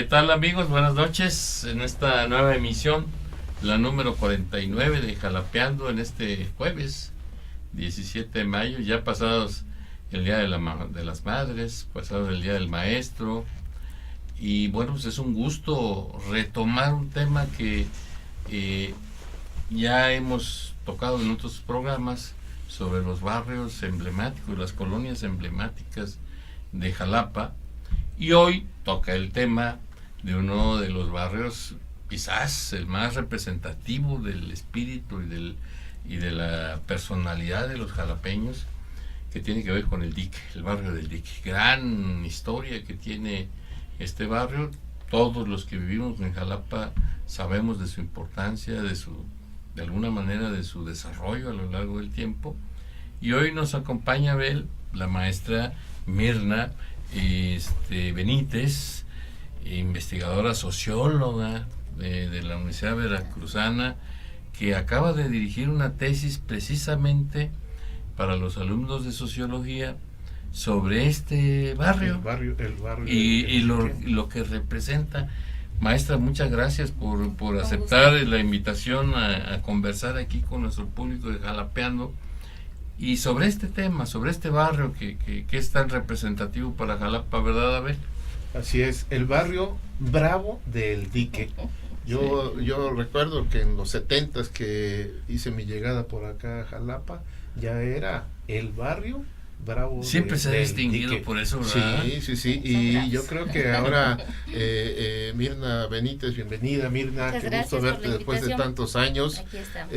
tal, amigos? Buenas noches en esta nueva emisión, la número 49 de Jalapeando, en este jueves 17 de mayo, ya pasados el Día de las Madres, pasado el Día del Maestro, y bueno, pues es un gusto retomar un tema que ya hemos tocado en otros programas sobre los barrios emblemáticos, las colonias emblemáticas de Jalapa, y hoy toca el tema de uno de los barrios quizás el más representativo del espíritu y de la personalidad de los jalapeños, que tiene que ver con el Dique, el barrio del Dique. Gran historia que tiene este barrio. Todos los que vivimos en Jalapa sabemos de su importancia, de alguna manera de su desarrollo a lo largo del tiempo. Y hoy nos acompaña Abel, la maestra Mirna Benítez, investigadora socióloga de la Universidad Veracruzana, que acaba de dirigir una tesis precisamente para los alumnos de sociología sobre este barrio, el barrio y lo que representa. Maestra, muchas gracias por aceptar la invitación a conversar aquí con nuestro público de Jalapeando y sobre este tema, sobre este barrio que es tan representativo para Jalapa, ¿verdad, Abel? Así es, el barrio Bravo del Dique. Yo recuerdo que en los 70s que hice mi llegada por acá a Jalapa, ya era el barrio Bravo. Siempre se ha distinguido Dique. Por eso, ¿verdad? Sí. Y yo creo que ahora Mirna Benítez, bienvenida Mirna, qué gusto verte después de tantos años. Aquí estamos.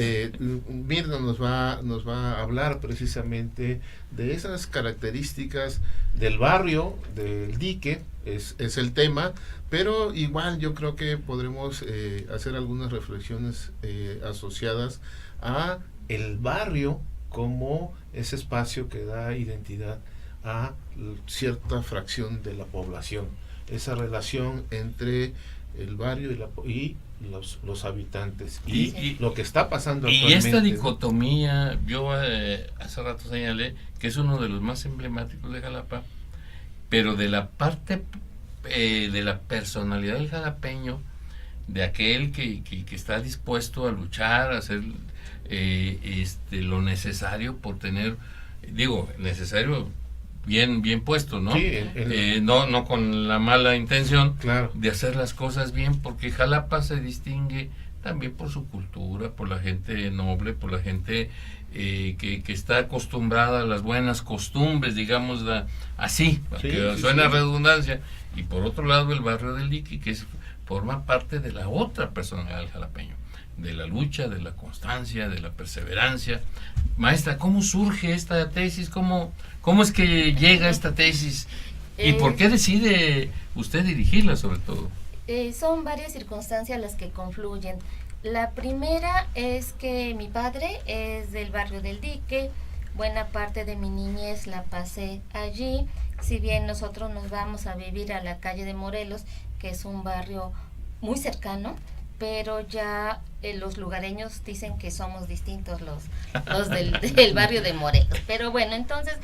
Mirna nos va a hablar precisamente de esas características del barrio del Dique, es el tema, pero igual yo creo que podremos hacer algunas reflexiones asociadas a el barrio como ese espacio que da identidad a cierta fracción de la población, esa relación entre el barrio y los habitantes y lo que está pasando actualmente. Y esta dicotomía, yo hace rato señalé que es uno de los más emblemáticos de Jalapa, pero de la parte de la personalidad del jalapeño, de aquel que está dispuesto a luchar, a hacer lo necesario por tener, necesario bien puesto, ¿no? Sí, no con la mala intención, claro, de hacer las cosas bien, porque Jalapa se distingue también por su cultura, por la gente noble, por la gente que está acostumbrada a las buenas costumbres, digamos así, que suena redundancia, y por otro lado el barrio del Dique, que forma parte de la otra personalidad del jalapeño, de la lucha, de la constancia, de la perseverancia. Maestra, ¿cómo surge esta tesis? ¿Cómo es que llega esta tesis? ¿Y por qué decide usted dirigirla, sobre todo? Son varias circunstancias las que confluyen. La primera es que mi padre es del barrio del Dique, buena parte de mi niñez la pasé allí, si bien nosotros nos vamos a vivir a la calle de Morelos, que es un barrio muy cercano, pero ya los lugareños dicen que somos distintos los del barrio de Morelos. Pero bueno, entonces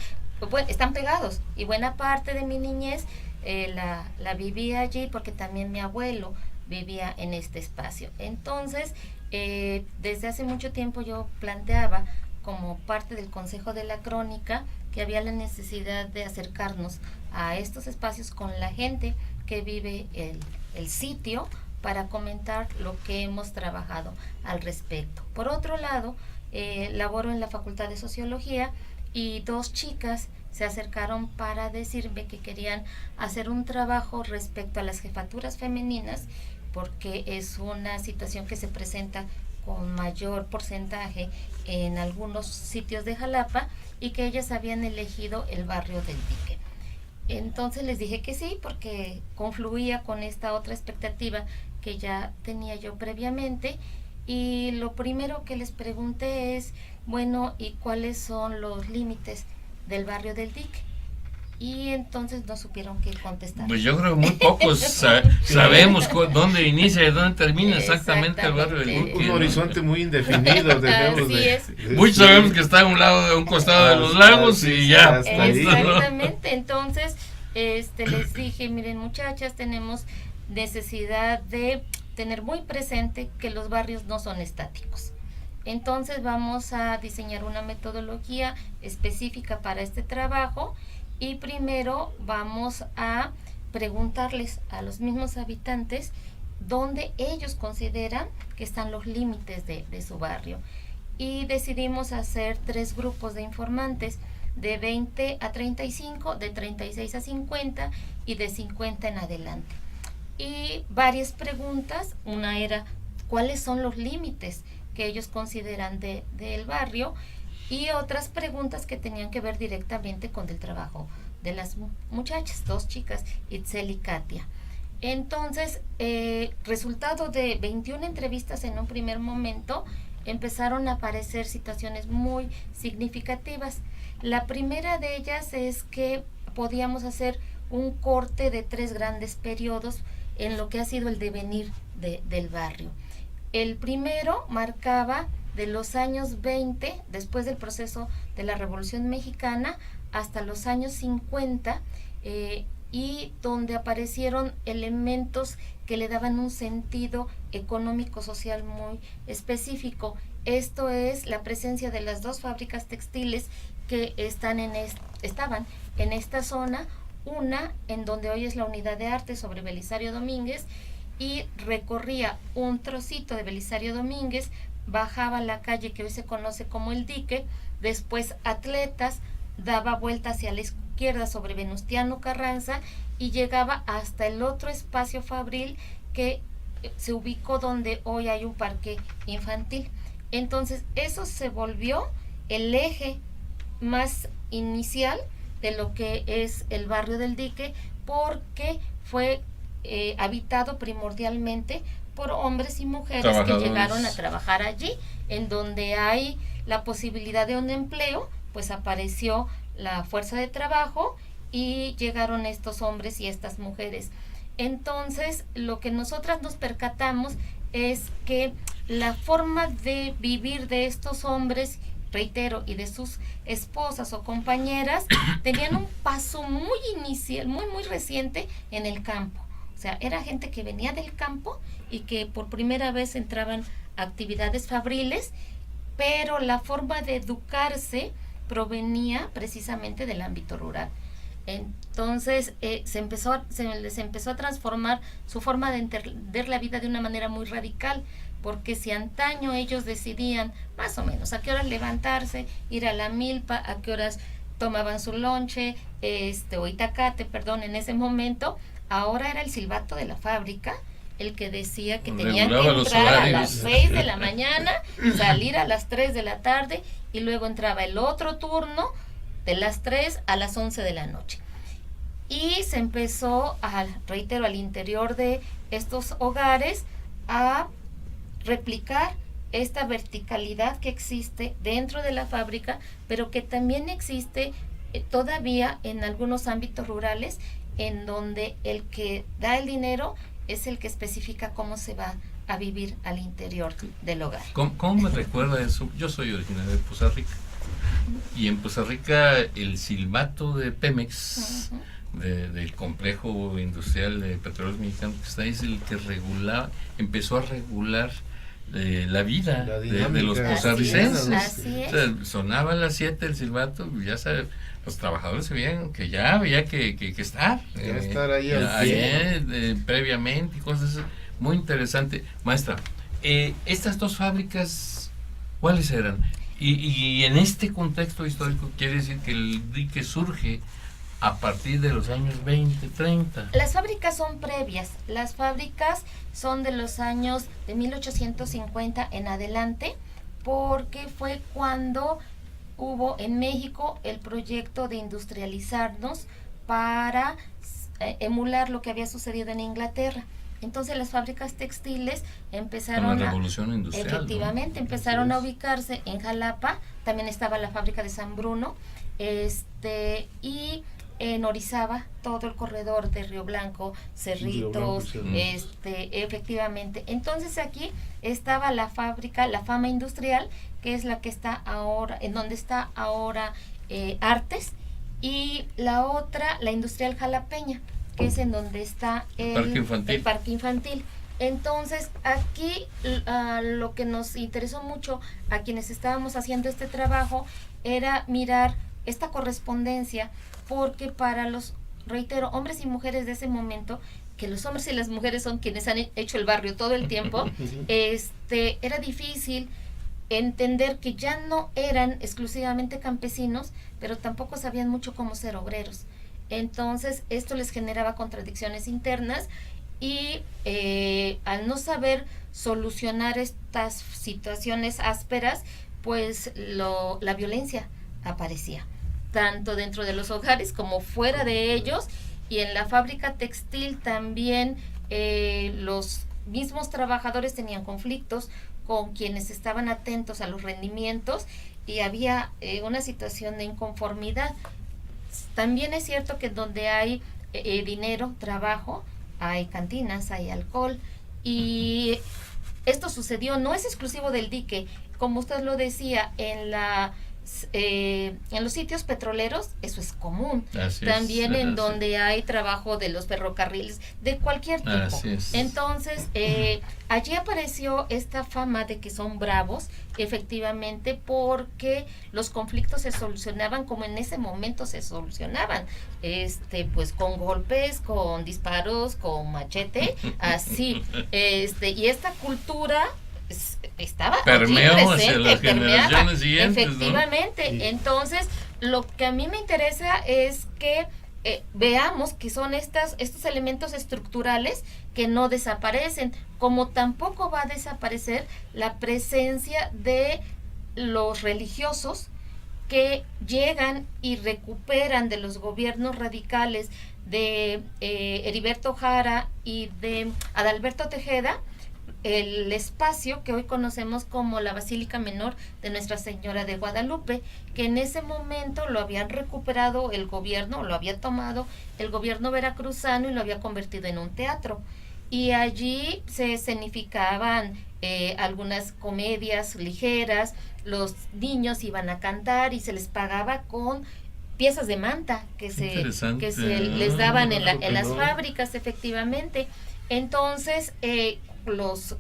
están pegados, y buena parte de mi niñez la viví allí porque también mi abuelo vivía en este espacio. Entonces, desde hace mucho tiempo yo planteaba como parte del Consejo de la Crónica que había la necesidad de acercarnos a estos espacios con la gente que vive el sitio, para comentar lo que hemos trabajado al respecto. Por otro lado, laboro en la Facultad de Sociología y 2 chicas se acercaron para decirme que querían hacer un trabajo respecto a las jefaturas femeninas, porque es una situación que se presenta con mayor porcentaje en algunos sitios de Jalapa, y que ellas habían elegido el barrio del Dique. Entonces les dije que sí, porque confluía con esta otra expectativa que ya tenía yo previamente, y lo primero que les pregunté es, bueno, ¿y cuáles son los límites del barrio del Dique? Y entonces no supieron qué contestar. Pues yo creo que muy pocos sabemos dónde inicia y dónde termina exactamente el barrio del Dique. Un horizonte muy indefinido. Muchos sabemos que está a un costado de los lagos y ya. Exactamente. Entonces les dije, miren muchachas, tenemos necesidad de tener muy presente que los barrios no son estáticos. Entonces vamos a diseñar una metodología específica para este trabajo y primero vamos a preguntarles a los mismos habitantes dónde ellos consideran que están los límites de su barrio. Y decidimos hacer 3 grupos de informantes, de 20 a 35, de 36 a 50 y de 50 en adelante. Y varias preguntas, una era cuáles son los límites que ellos consideran del barrio, y otras preguntas que tenían que ver directamente con el trabajo de las muchachas, 2 chicas, Itzel y Katia. Entonces, resultado de 21 entrevistas en un primer momento, empezaron a aparecer situaciones muy significativas. La primera de ellas es que podíamos hacer un corte de 3 grandes periodos en lo que ha sido el devenir del barrio. El primero marcaba de los años 20, después del proceso de la Revolución Mexicana, hasta los años 50, y donde aparecieron elementos que le daban un sentido económico-social muy específico. Esto es la presencia de las 2 fábricas textiles que estaban en esta zona, una en donde hoy es la Unidad de Arte sobre Belisario Domínguez, y recorría un trocito de Belisario Domínguez, bajaba la calle que hoy se conoce como el Dique, después Atletas, daba vuelta hacia la izquierda sobre Venustiano Carranza y llegaba hasta el otro espacio fabril que se ubicó donde hoy hay un parque infantil. Entonces eso se volvió el eje más inicial de lo que es el barrio del Dique, porque fue habitado primordialmente por hombres y mujeres que llegaron a trabajar allí, en donde hay la posibilidad de un empleo, pues apareció la fuerza de trabajo y llegaron estos hombres y estas mujeres. Entonces, lo que nosotras nos percatamos es que la forma de vivir de estos hombres, reitero, y de sus esposas o compañeras, tenían un paso muy inicial, muy reciente en el campo. O sea, era gente que venía del campo y que por primera vez entraban a actividades fabriles, pero la forma de educarse provenía precisamente del ámbito rural. Entonces se les empezó a transformar su forma de entender la vida de una manera muy radical, porque si antaño ellos decidían más o menos a qué horas levantarse, ir a la milpa, a qué horas tomaban su lonche, o itacate, perdón, en ese momento, ahora era el silbato de la fábrica el que decía que tenían que entrar a las 6 de la mañana, salir a las 3 de la tarde, y luego entraba el otro turno de las 3 a las 11 de la noche. Y se empezó, reitero, al interior de estos hogares a replicar esta verticalidad que existe dentro de la fábrica, pero que también existe todavía en algunos ámbitos rurales, en donde el que da el dinero es el que especifica cómo se va a vivir al interior del hogar. ¿Cómo me recuerda eso? Yo soy originario de Poza Rica, y en Poza Rica el silbato de Pemex, del complejo industrial de Petróleos Mexicanos que está ahí, es el que empezó a regular la vida de los costarricenses. Así es. O sea, sonaba a las 7 el silbato, ya sabes, los trabajadores se veían que ya había que estar. Estar ahí previamente y cosas así. Muy interesante. Maestra, estas 2 fábricas, ¿cuáles eran? Y en este contexto histórico quiere decir que el dique surge a partir de los años 20, 30. Las fábricas son previas. Las fábricas son de los años de 1850 en adelante, porque fue cuando hubo en México el proyecto de industrializarnos para emular lo que había sucedido en Inglaterra. Entonces las fábricas textiles empezaron con la revolución industrial, efectivamente, ¿no? Empezaron a ubicarse en Jalapa. También estaba la fábrica de San Bruno, y en Orizaba, todo el corredor de Río Blanco, Cerritos, efectivamente. Entonces aquí estaba la fábrica, la Fama Industrial, que es la que está ahora, en donde está ahora Artes, y la otra, la Industrial Jalapeña, que es en donde está el parque infantil. Entonces, aquí lo que nos interesó mucho a quienes estábamos haciendo este trabajo era mirar esta correspondencia, porque para los, reitero, hombres y mujeres de ese momento, que los hombres y las mujeres son quienes han hecho el barrio todo el tiempo, era difícil entender que ya no eran exclusivamente campesinos, pero tampoco sabían mucho cómo ser obreros. Entonces, esto les generaba contradicciones internas y al no saber solucionar estas situaciones ásperas, pues la violencia aparecía, tanto dentro de los hogares como fuera de ellos, y en la fábrica textil también los mismos trabajadores tenían conflictos con quienes estaban atentos a los rendimientos y había una situación de inconformidad. También es cierto que donde hay dinero, trabajo, hay cantinas, hay alcohol, y esto sucedió, no es exclusivo del dique, como usted lo decía, en los sitios petroleros eso es común. También en donde hay trabajo de los ferrocarriles de cualquier tipo. Entonces allí apareció esta fama de que son bravos, efectivamente, porque los conflictos se solucionaban como en ese momento se solucionaban, pues con golpes, con disparos, con machete, así, y esta cultura estaba permeó presente, las generaciones siguientes, efectivamente, ¿no? Entonces lo que a mí me interesa es que veamos que son estos elementos estructurales que no desaparecen, como tampoco va a desaparecer la presencia de los religiosos que llegan y recuperan de los gobiernos radicales de Heriberto Jara y de Adalberto Tejeda el espacio que hoy conocemos como la Basílica Menor de Nuestra Señora de Guadalupe, que en ese momento lo habían recuperado el gobierno, lo había tomado el gobierno veracruzano y lo había convertido en un teatro. Y allí se escenificaban algunas comedias ligeras, los niños iban a cantar y se les pagaba con piezas de manta que se les daban en las fábricas, efectivamente. Entonces, los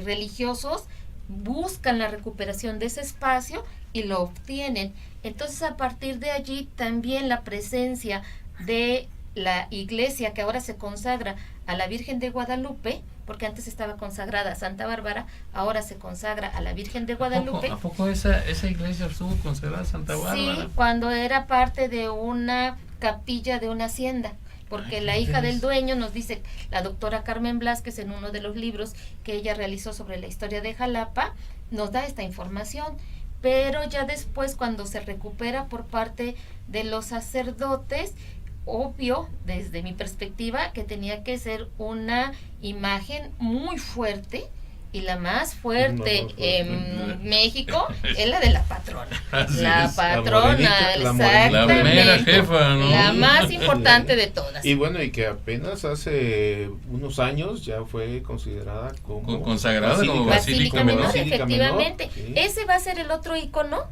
religiosos buscan la recuperación de ese espacio y lo obtienen. Entonces, a partir de allí también la presencia de la iglesia que ahora se consagra a la Virgen de Guadalupe, porque antes estaba consagrada a Santa Bárbara, ahora se consagra a la Virgen de Guadalupe. ¿A poco esa iglesia estuvo consagrada a Santa Bárbara? Sí, cuando era parte de una capilla de una hacienda, porque la hija del dueño, nos dice la doctora Carmen Blázquez en uno de los libros que ella realizó sobre la historia de Jalapa, nos da esta información, pero ya después cuando se recupera por parte de los sacerdotes, obvio, desde mi perspectiva, que tenía que ser una imagen muy fuerte, y la más fuerte en México es la de la patrona. La patrona, exactamente. La mera jefa, ¿no? La más importante de todas. Y bueno, y que apenas hace unos años ya fue considerada como consagrada como Basílica Menor. Efectivamente. Sí. Ese va a ser el otro icono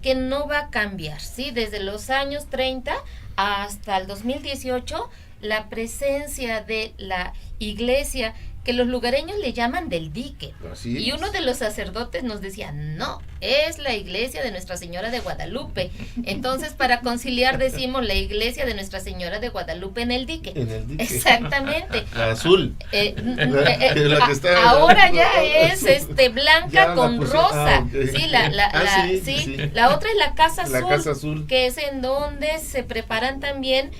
que no va a cambiar, ¿sí? Desde los años 30 hasta el 2018, la presencia de la iglesia, que los lugareños le llaman del dique. Y uno de los sacerdotes nos decía, no, es la iglesia de Nuestra Señora de Guadalupe. Entonces, para conciliar decimos la iglesia de Nuestra Señora de Guadalupe en el dique. En el dique. Exactamente. La azul. La que está ahora ya es blanca ya con rosa. Okay. Sí, la otra es la Casa Azul, Casa Azul, que es en donde se preparan también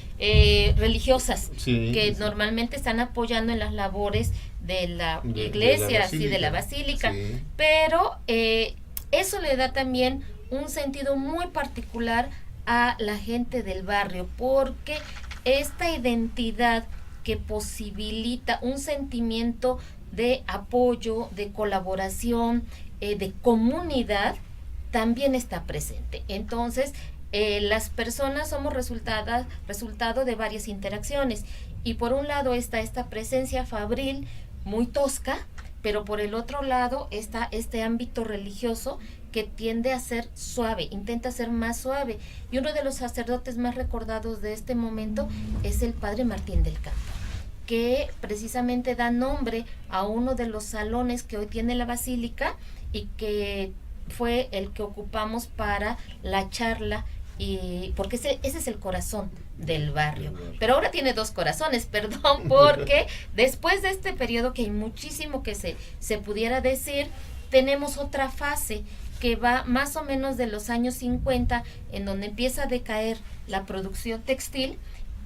religiosas, que normalmente están apoyando en las labores de la iglesia, de la basílica, pero eso le da también un sentido muy particular a la gente del barrio, porque esta identidad que posibilita un sentimiento de apoyo, de colaboración, de comunidad, también está presente. Entonces, las personas somos resultado de varias interacciones, y por un lado está esta presencia fabril muy tosca, pero por el otro lado está este ámbito religioso que tiende a ser suave, intenta ser más suave. Y uno de los sacerdotes más recordados de este momento es el padre Martín del Campo, que precisamente da nombre a uno de los salones que hoy tiene la basílica y que fue el que ocupamos para la charla, y porque ese es el corazón del barrio. Pero ahora tiene dos corazones, perdón, porque después de este periodo, que hay muchísimo que se pudiera decir, tenemos otra fase que va más o menos de los años 50, en donde empieza a decaer la producción textil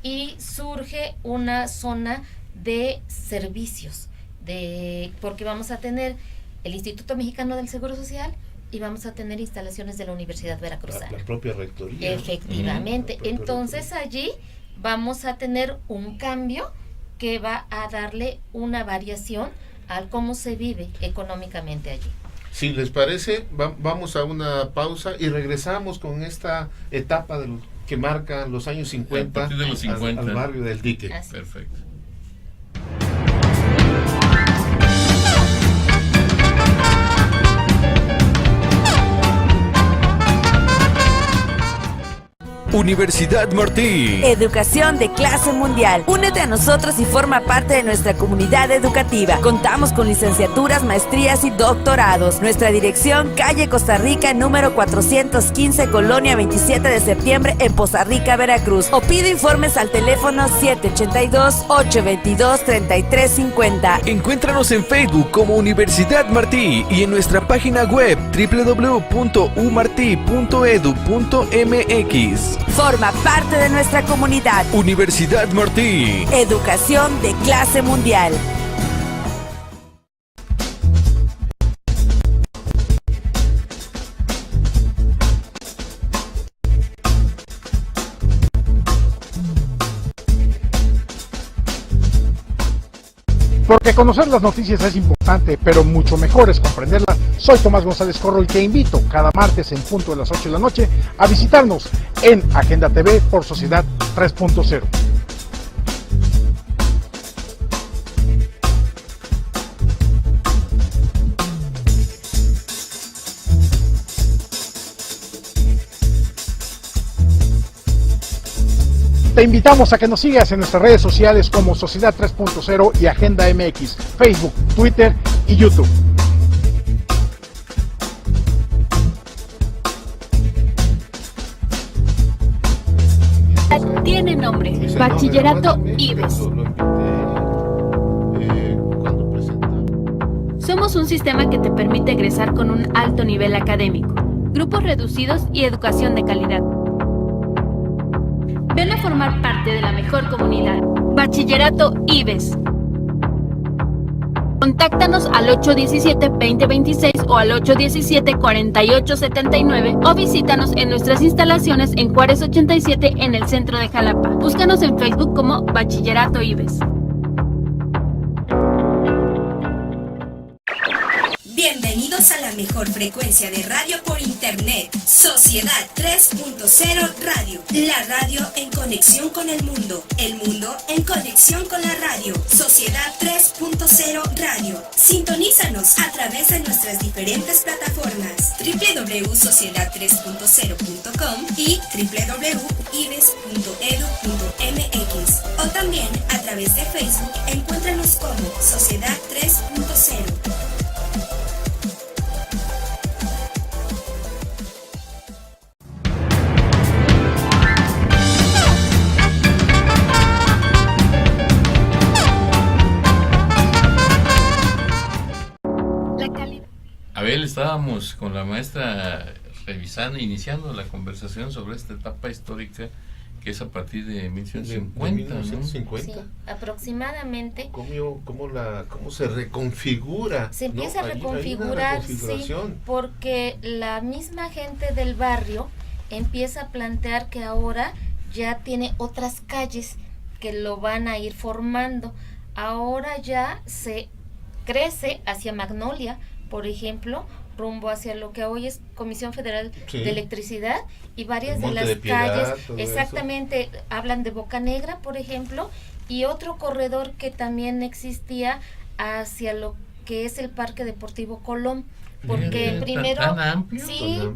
y surge una zona de servicios, porque vamos a tener el Instituto Mexicano del Seguro Social y vamos a tener instalaciones de la Universidad Veracruzana. La propia rectoría. Efectivamente. Entonces allí vamos a tener un cambio que va a darle una variación al cómo se vive económicamente allí. Si les parece, vamos a una pausa y regresamos con esta etapa que marca los años 50, a partir de los 50. Al barrio del Dique. Así. Perfecto. Universidad Martí. Educación de clase mundial. Únete a nosotros y forma parte de nuestra comunidad educativa. Contamos con licenciaturas, maestrías y doctorados. Nuestra dirección, calle Costa Rica, número 415, Colonia 27 de septiembre, en Poza Rica, Veracruz. O pide informes al teléfono 782-822-3350. Encuéntranos en Facebook como Universidad Martí y en nuestra página web www.umarti.edu.mx. Forma parte de nuestra comunidad. Universidad Martí. Educación de clase mundial. Porque conocer las noticias es importante, pero mucho mejor es comprenderlas. Soy Tomás González Corro y te invito cada martes en punto de las 8 de la noche a visitarnos en Agenda TV por Sociedad 3.0. Te invitamos a que nos sigas en nuestras redes sociales como Sociedad 3.0 y Agenda MX, Facebook, Twitter y YouTube. Tiene nombre, Bachillerato IBES. Somos un sistema que te permite egresar con un alto nivel académico, grupos reducidos y educación de calidad. Ven a formar parte de la mejor comunidad. Bachillerato IBES. Contáctanos al 817-2026 o al 817-4879 o visítanos en nuestras instalaciones en Juárez 87 en el centro de Jalapa. Búscanos en Facebook como Bachillerato IBES. Bienvenidos a la mejor frecuencia de radio por internet, Sociedad 3.0 Radio. La radio en conexión con el mundo en conexión con la radio. Sociedad 3.0 Radio. Sintonízanos a través de nuestras diferentes plataformas www.sociedad3.0.com y www.ibes.edu.mx o también a través de Facebook. Encuéntranos como Sociedad 3.0. Abel, estábamos con la maestra revisando, iniciando la conversación sobre esta etapa histórica que es a partir de 1950, de 1950. Sí, aproximadamente. ¿Cómo se reconfigura? Se empieza a Hay una reconfigurar, sí, reconfiguración. porque la misma gente del barrio empieza a plantear que ahora ya tiene otras calles que lo van a ir formando. Ahora ya se crece hacia Magnolia, por ejemplo, rumbo hacia lo que hoy es Comisión Federal de Electricidad, y varias de las calles, exactamente, hablan de Boca Negra, por ejemplo, y otro corredor que también existía hacia lo que es el Parque Deportivo Colón. porque primero, ¿Tan amplio?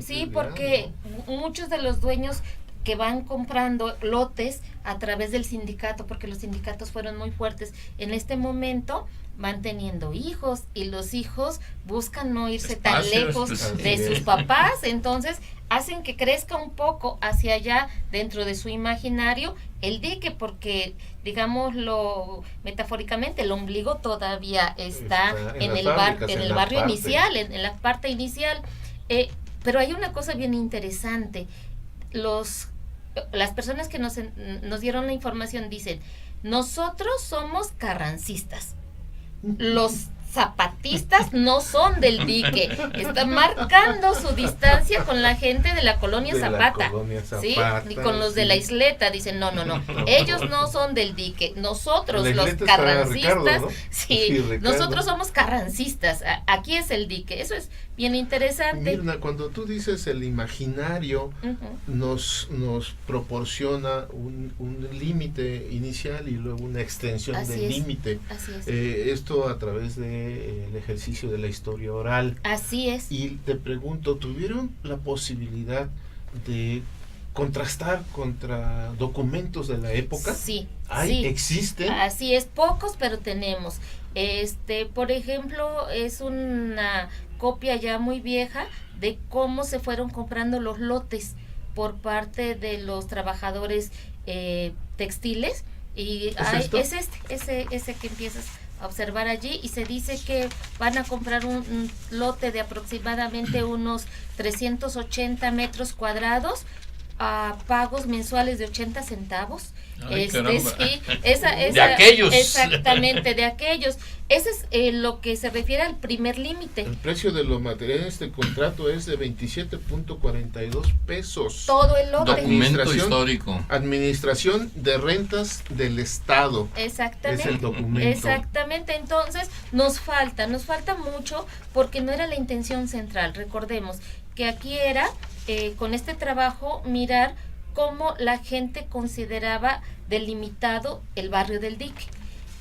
sí, porque muchos de los dueños que van comprando lotes a través del sindicato, porque los sindicatos fueron muy fuertes en este momento, van teniendo hijos y los hijos buscan no irse tan lejos de sus papás, entonces hacen que crezca un poco hacia allá dentro de su imaginario el dique, porque digámoslo metafóricamente, el ombligo todavía está en el barrio inicial, en la parte inicial, pero hay una cosa bien interesante. Las personas que nos dieron la información dicen: nosotros somos carrancistas, los zapatistas no son del dique, están marcando su distancia con la gente de la colonia Zapata, ¿sí? Y con los de la isleta dicen no, ellos no son del dique, nosotros los carrancistas, Ricardo, ¿no? Sí, nosotros somos carrancistas, aquí es el dique. Eso es bien interesante. Mirna, cuando tú dices el imaginario, nos proporciona un límite inicial y luego una extensión del límite. Esto a través de el ejercicio de la historia oral. Así es. Y te pregunto, ¿tuvieron la posibilidad de contrastar contra documentos de la época? Sí. ¿Existen? Así es, pocos, pero tenemos. Por ejemplo, es una copia ya muy vieja de cómo se fueron comprando los lotes por parte de los trabajadores textiles, y ¿Es ese que empiezas a observar allí, y se dice que van a comprar un lote de aproximadamente unos 380 metros cuadrados a pagos mensuales de 80 centavos. Ay, Sí, esa, de aquellos. Exactamente, de aquellos. Ese es lo que se refiere al primer límite. El precio de los materiales de contrato es de 27.42 pesos. Todo el lote. Documento histórico. Administración de Rentas del Estado. Exactamente. Es el documento. Exactamente. Entonces, nos falta mucho, porque no era la intención central. Recordemos que aquí era, con este trabajo, mirar cómo la gente consideraba delimitado el barrio del dique.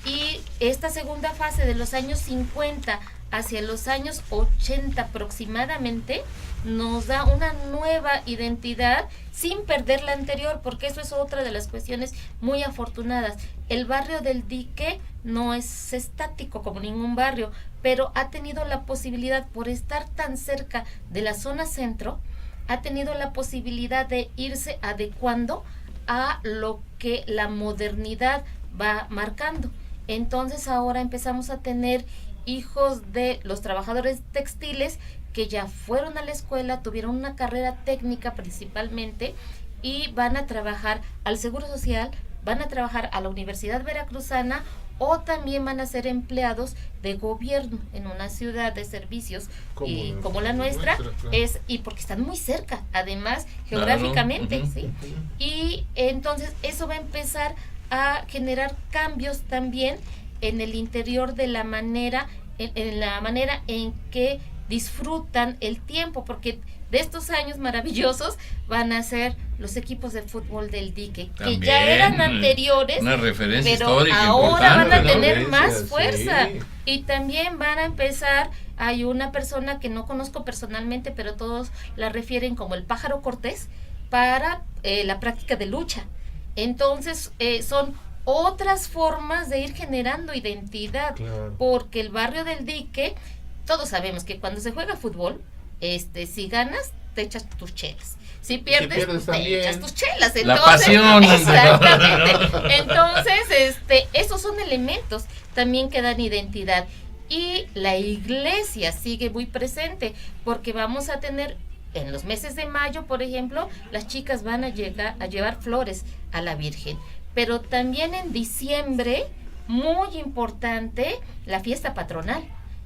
Y esta segunda fase de los años 50 hacia los años 80 aproximadamente nos da una nueva identidad sin perder la anterior, porque eso es otra de las cuestiones muy afortunadas. El barrio del dique no es estático como ningún barrio, pero ha tenido la posibilidad, por estar tan cerca de la zona centro, ha tenido la posibilidad de irse adecuando a lo que la modernidad va marcando. Entonces ahora empezamos a tener hijos de los trabajadores textiles que ya fueron a la escuela, tuvieron una carrera técnica principalmente, y van a trabajar al Seguro Social, van a trabajar a la Universidad Veracruzana, o también van a ser empleados de gobierno en una ciudad de servicios como la nuestra, claro. Y porque están muy cerca, además, geográficamente, claro. ¿Sí? Y entonces eso va a empezar a generar cambios también en el interior de la manera, en la manera en que disfrutan el tiempo, porque de estos años maravillosos van a ser los equipos de fútbol del dique, también, que ya eran anteriores, una referencia pero histórica ahora van a tener ¿no? más fuerza, sí. Y también van a empezar. Hay una persona que no conozco personalmente, pero todos la refieren como el Pájaro Cortés, para la práctica de lucha. Entonces son otras formas de ir generando identidad, claro. Porque el barrio del dique, todos sabemos que cuando se juega fútbol, si ganas, te echas tus chelas. Si pierdes te echas tus chelas. Entonces, la pasión. Exactamente. Entonces, esos son elementos también que dan identidad. Y la iglesia sigue muy presente, porque vamos a tener, en los meses de mayo, por ejemplo, las chicas van a llevar flores a la Virgen. Pero también en diciembre, muy importante, la fiesta patronal.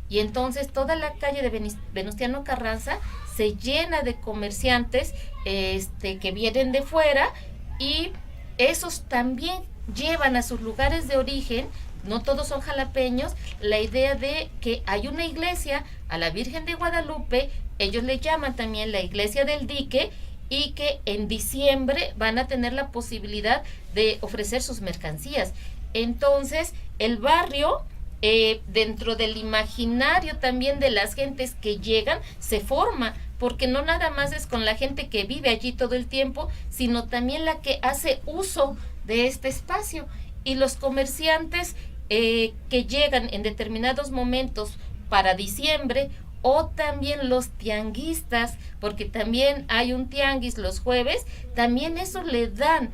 Y entonces toda la calle de Venustiano Carranza se llena de comerciantes que vienen de fuera, y esos también llevan a sus lugares de origen, no todos son jalapeños, la idea de que hay una iglesia, a la Virgen de Guadalupe, ellos le llaman también la iglesia del dique, y que en diciembre van a tener la posibilidad de ofrecer sus mercancías. Entonces el barrio dentro del imaginario también de las gentes que llegan, se forma, porque no nada más es con la gente que vive allí todo el tiempo, sino también la que hace uso de este espacio. Y los comerciantes que llegan en determinados momentos para diciembre, o también los tianguistas, porque también hay un tianguis los jueves, también eso le dan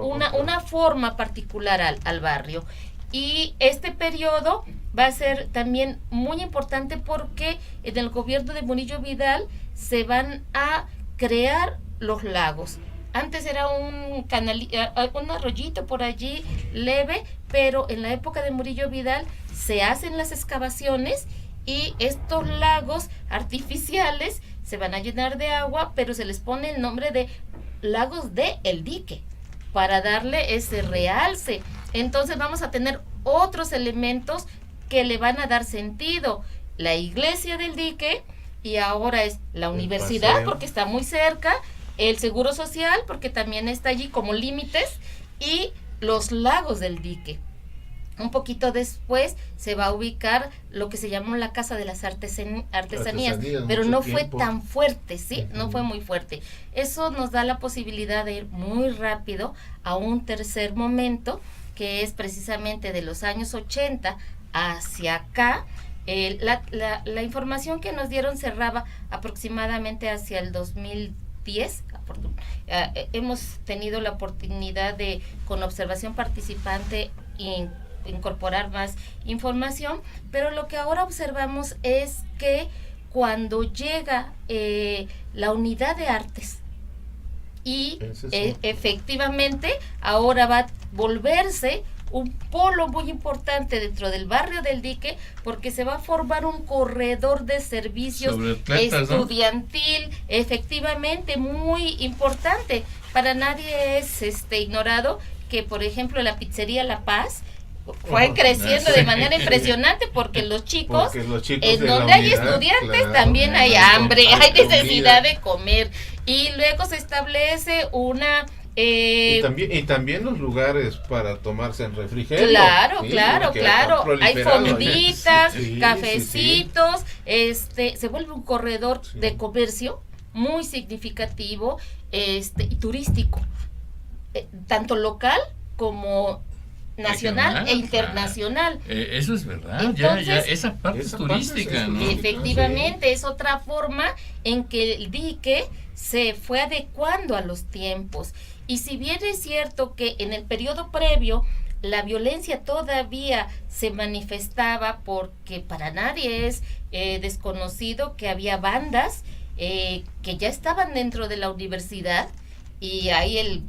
una forma particular al barrio. Y este periodo va a ser también muy importante porque en el gobierno de Murillo Vidal se van a crear los lagos. Antes era un arroyito por allí leve, pero en la época de Murillo Vidal se hacen las excavaciones y estos lagos artificiales se van a llenar de agua, pero se les pone el nombre de Lagos de El Dique para darle ese realce. Entonces vamos a tener otros elementos que le van a dar sentido. La iglesia del dique, y ahora es la universidad, paseo, porque está muy cerca, el seguro social, porque también está allí como límites, y los lagos del dique. Un poquito después se va a ubicar lo que se llamó la Casa de las Artesanías, pero no fue tan fuerte, ¿sí? No fue muy fuerte. Eso nos da la posibilidad de ir muy rápido a un tercer momento, que es precisamente de los años 80 hacia acá. La información que nos dieron cerraba aproximadamente hacia el 2010. Hemos tenido la oportunidad de, con observación participante, incorporar más información, pero lo que ahora observamos es que cuando llega la unidad de artes, y efectivamente ahora va a volverse un polo muy importante dentro del barrio del dique, porque se va a formar un corredor de servicios estudiantil, ¿no? Efectivamente muy importante. Para nadie es ignorado que, por ejemplo, la pizzería La Paz fue creciendo de manera impresionante, porque los chicos en donde hay estudiantes, claro, también hay hambre, hay necesidad de comer, y luego se establece una y también los lugares para tomarse en refrigerio. Claro, ¿sí? claro. Hay fonditas, cafecitos, se vuelve un corredor de comercio muy significativo, y turístico, tanto local como nacional e internacional. Eso es verdad. Entonces, ya esa parte es turística, ¿no? Efectivamente, es otra forma en que el dique se fue adecuando a los tiempos. Y si bien es cierto que en el periodo previo la violencia todavía se manifestaba, porque para nadie es desconocido que había bandas que ya estaban dentro de la universidad, y hay el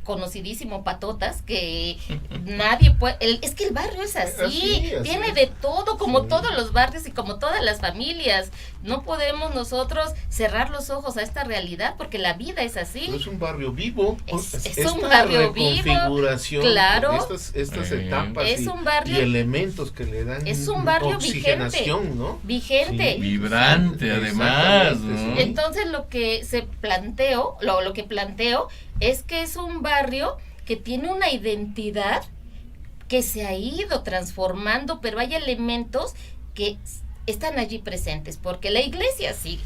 conocidísimo Patotas, que nadie puede, es que el barrio es así tiene de todo, como todos los barrios y como todas las familias. No podemos nosotros cerrar los ojos a esta realidad, porque la vida es así. Es un barrio vivo, es un barrio vivo, claro, estas etapas es un barrio, y elementos que le dan, es un barrio oxigenación, ¿no? Vigente, vibrante, además, ¿no? Entonces lo que planteo es que es un barrio que tiene una identidad que se ha ido transformando, pero hay elementos que están allí presentes, porque la iglesia sigue.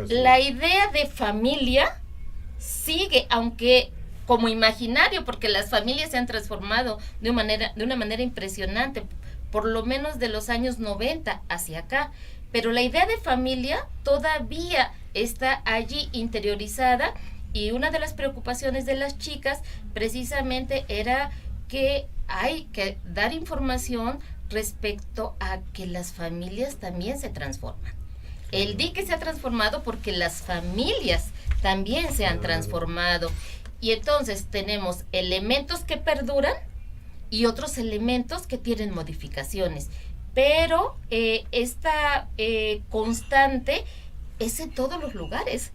La idea de familia sigue, aunque como imaginario, porque las familias se han transformado de una manera impresionante, por lo menos de los años 90 hacia acá, pero la idea de familia todavía está allí interiorizada. Y una de las preocupaciones de las chicas precisamente era que hay que dar información respecto a que las familias también se transforman. El dique se ha transformado porque las familias también se han transformado. Y entonces tenemos elementos que perduran y otros elementos que tienen modificaciones. Pero esta constante es en todos los lugares.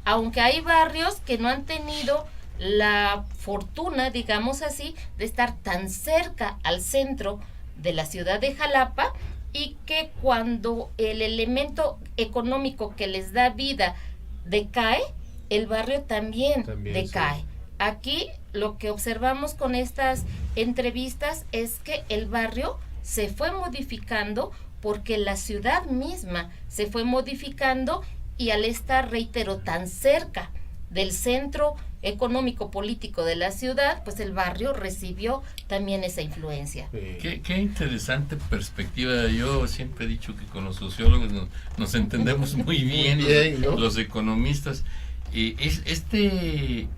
Aunque hay barrios que no han tenido la fortuna, digamos así, de estar tan cerca al centro de la ciudad de Jalapa, y que cuando el elemento económico que les da vida decae, el barrio también decae. Sí. Aquí lo que observamos con estas entrevistas es que el barrio se fue modificando porque la ciudad misma se fue modificando, y al estar, reitero, tan cerca del centro económico político de la ciudad, pues el barrio recibió también esa influencia. Qué interesante perspectiva. Yo siempre he dicho que con los sociólogos nos entendemos muy bien, ¿no? Los economistas. Este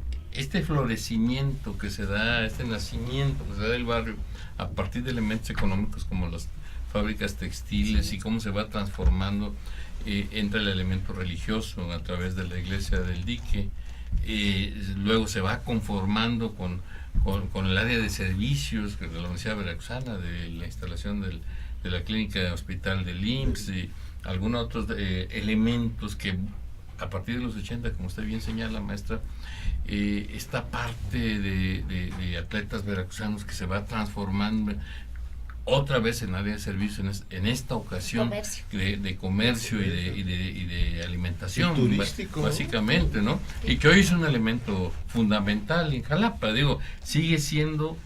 florecimiento que se da, este nacimiento que se da del barrio a partir de elementos económicos como las fábricas textiles, y cómo se va transformando, entra el elemento religioso a través de la iglesia del dique, luego se va conformando con el área de servicios de la Universidad Veracruzana, de la instalación de la clínica de hospital del IMSS, y algunos otros elementos que a partir de los 80, como usted bien señala, maestra, esta parte de atletas veracruzanos que se va transformando otra vez en área de servicios, en esta ocasión de comercio y de alimentación, y turístico, básicamente, ¿no? Y que hoy es un elemento fundamental en Jalapa. Digo, sigue siendo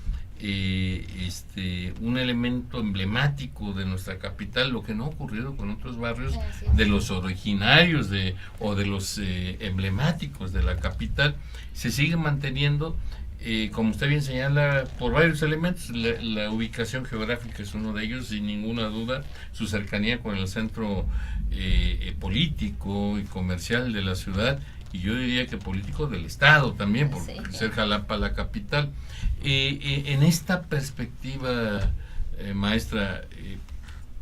un elemento emblemático de nuestra capital, lo que no ha ocurrido con otros barrios de los originarios o de los emblemáticos de la capital. Se sigue manteniendo, como usted bien señala, por varios elementos. La ubicación geográfica es uno de ellos, sin ninguna duda, su cercanía con el centro político y comercial de la ciudad, y yo diría que político del estado también, por ser Jalapa la capital. En esta perspectiva, maestra,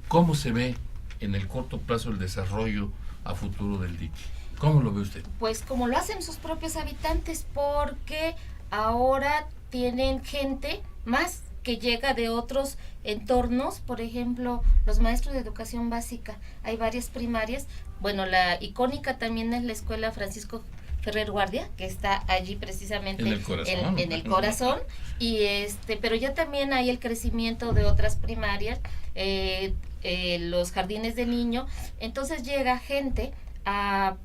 ¿cómo se ve en el corto plazo el desarrollo a futuro del dique? ¿Cómo lo ve usted? Pues como lo hacen sus propios habitantes, porque ahora tienen gente más que llega de otros entornos. Por ejemplo, los maestros de educación básica, hay varias primarias. Bueno, la icónica también es la escuela Francisco Ferrer Guardia, que está allí precisamente en el corazón, y pero ya también hay el crecimiento de otras primarias, los jardines de niño. Entonces llega gente a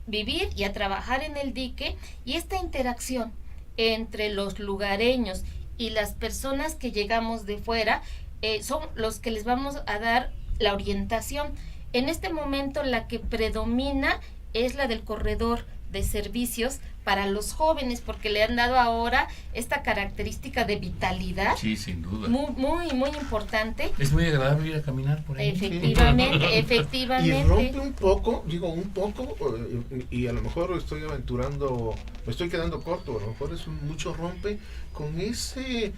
vivir y a trabajar en el dique, y esta interacción entre los lugareños y las personas que llegamos de fuera son los que les vamos a dar la orientación. En este momento la que predomina es la del corredor de servicios para los jóvenes, porque le han dado ahora esta característica de vitalidad. Sí, sin duda. Muy importante. Es muy agradable ir a caminar por ahí. Efectivamente. Y rompe un poco, y a lo mejor estoy me estoy quedando corto, a lo mejor es mucho rompe con ese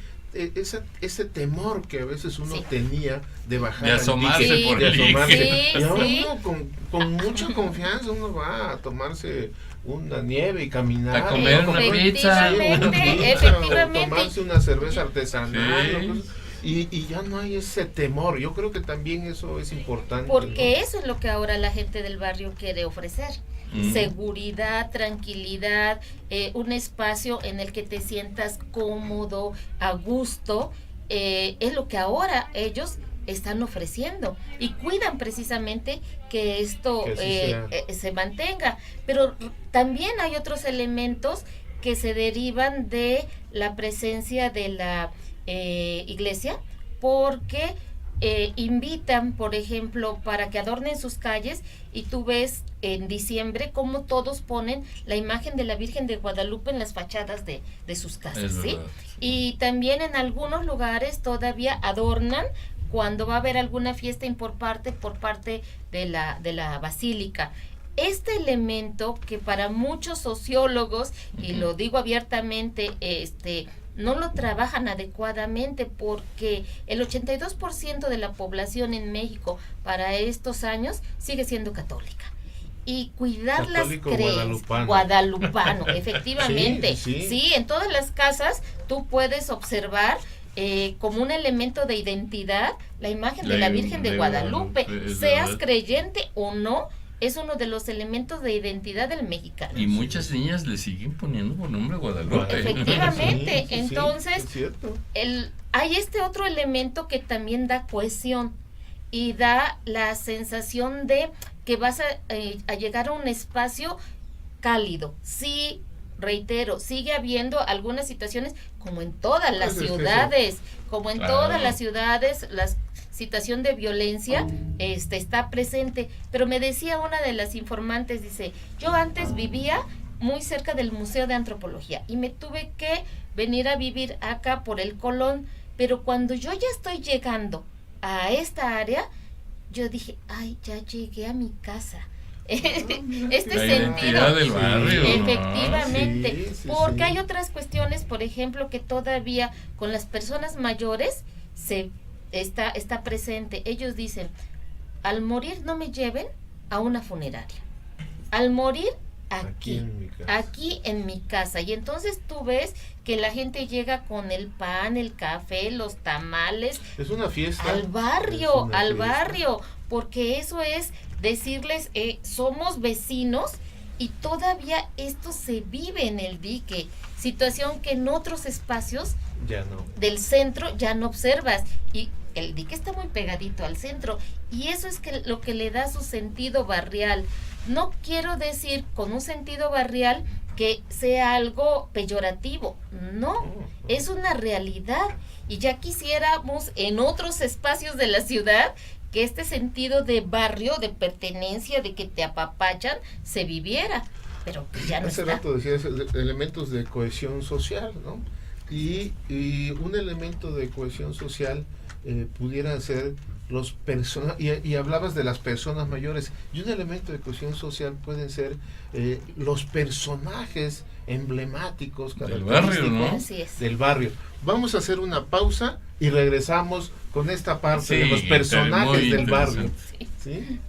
temor que a veces uno tenía de bajar, de asomarse por el dique. Y ahora uno con mucha confianza uno va a tomarse una nieve y caminar, a comer una pizza, efectivamente, tomarse una cerveza artesanal, y ya no hay ese temor. Yo creo que también eso es importante, porque eso es lo que ahora la gente del barrio quiere ofrecer. Seguridad, tranquilidad, un espacio en el que te sientas cómodo, a gusto, es lo que ahora ellos están ofreciendo, y cuidan precisamente que esto se mantenga. Pero también hay otros elementos que se derivan de la presencia de la iglesia, porque invitan, por ejemplo, para que adornen sus calles, y tú ves en diciembre cómo todos ponen la imagen de la Virgen de Guadalupe en las fachadas de sus casas, ¿sí? Y también en algunos lugares todavía adornan cuando va a haber alguna fiesta por parte de la basílica. Este elemento que para muchos sociólogos, y lo digo abiertamente, no lo trabajan adecuadamente, porque el 82% de la población en México para estos años sigue siendo católica. Y cuidar las creencias, guadalupano, efectivamente. Sí, en todas las casas tú puedes observar como un elemento de identidad la imagen de la Virgen de Guadalupe, seas creyente o no. Es uno de los elementos de identidad del mexicano. Y muchas niñas le siguen poniendo por nombre Guadalupe. Efectivamente. Entonces, hay este otro elemento que también da cohesión y da la sensación de que vas a llegar a un espacio cálido. Sí, reitero, sigue habiendo algunas situaciones, como en todas las ciudades, las situación de violencia está presente. Pero me decía una de las informantes, dice, yo antes vivía muy cerca del Museo de Antropología y me tuve que venir a vivir acá por el Colón, pero cuando yo ya estoy llegando a esta área, yo dije, ay, ya llegué a mi casa. La sentido identidad del barrio, efectivamente, ¿no? Sí, porque sí. hay otras cuestiones, por ejemplo, que todavía con las personas mayores está presente. Ellos dicen, al morir no me lleven a una funeraria, al morir aquí en mi casa. Y entonces tú ves que la gente llega con el pan, el café, los tamales, Es una fiesta. al barrio, Es una fiesta. porque eso es decirles, somos vecinos, y todavía esto se vive en el dique, situación que en otros espacios Ya no. del centro ya no observas, y el dique está muy pegadito al centro, y eso es lo que le da su sentido barrial. No quiero decir con un sentido barrial que sea algo peyorativo, no, es una realidad, y ya quisiéramos en otros espacios de la ciudad que este sentido de barrio, de pertenencia, de que te apapachan, se viviera, pero pues ya no Hace está. rato decías elementos de cohesión social, ¿no? Y un elemento de cohesión social pudieran ser los personas, y hablabas de las personas mayores, y un elemento de cohesión social pueden ser los personajes emblemáticos, Del barrio, ¿no? Así es. del barrio. Vamos a hacer una pausa y regresamos con esta parte Sí, de los personajes muy del barrio. interesante. ¿Sí?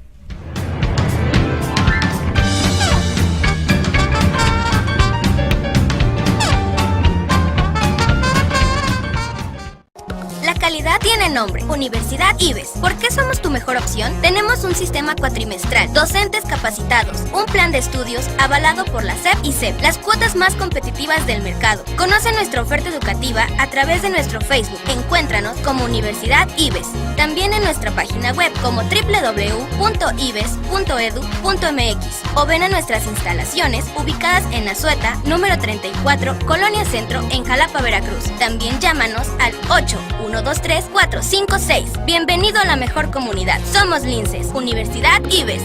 La calidad tiene nombre, Universidad IBES. ¿Por qué somos tu mejor opción? Tenemos un sistema cuatrimestral, docentes capacitados, un plan de estudios avalado por la SEP y CEP, las cuotas más competitivas del mercado. Conoce nuestra oferta educativa a través de nuestro Facebook. Encuéntranos como Universidad IBES. También en nuestra página web como www.ibes.edu.mx o ven a nuestras instalaciones ubicadas en Azueta, número 34, Colonia Centro, en Jalapa, Veracruz. También llámanos al 8123456. Bienvenido a la mejor comunidad. Somos Linces, Universidad IBES.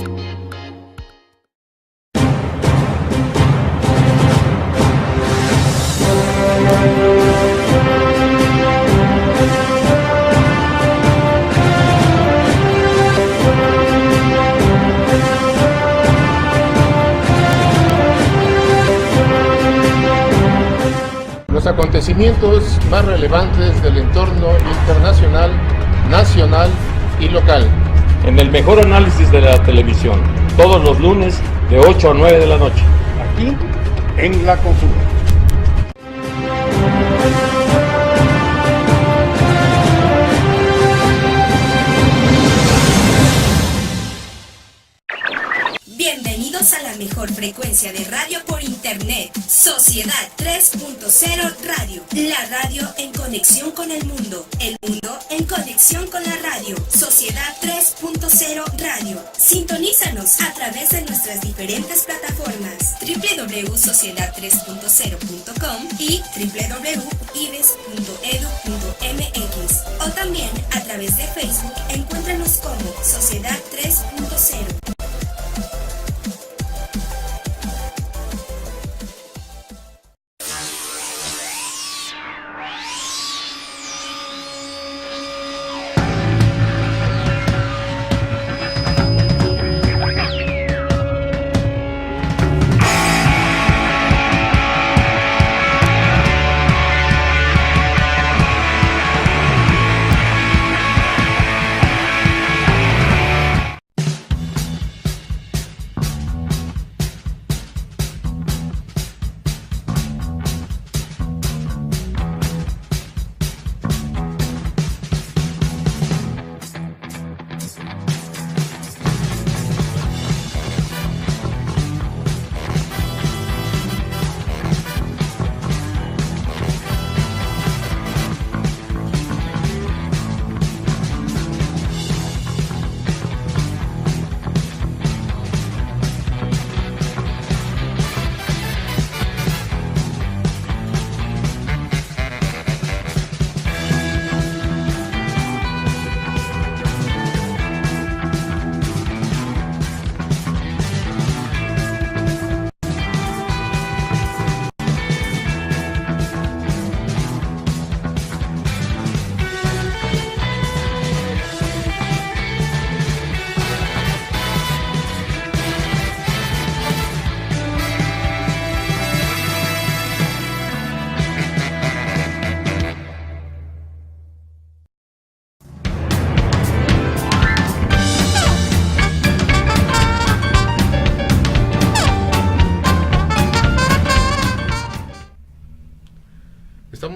Los acontecimientos más relevantes del entorno internacional, nacional y local. En el mejor análisis de la televisión, todos los lunes de 8 a 9 de la noche. Aquí en La Consulta. Bienvenidos a la mejor frecuencia de radio por internet, Sociedad 3.0 Radio, la radio en conexión con el mundo en conexión con la radio, Sociedad 3.0 Radio. Sintonízanos a través de nuestras diferentes plataformas, www.sociedad3.0.com y www.ibes.edu.mx, o también a través de Facebook. Encuéntranos como Sociedad 3.0.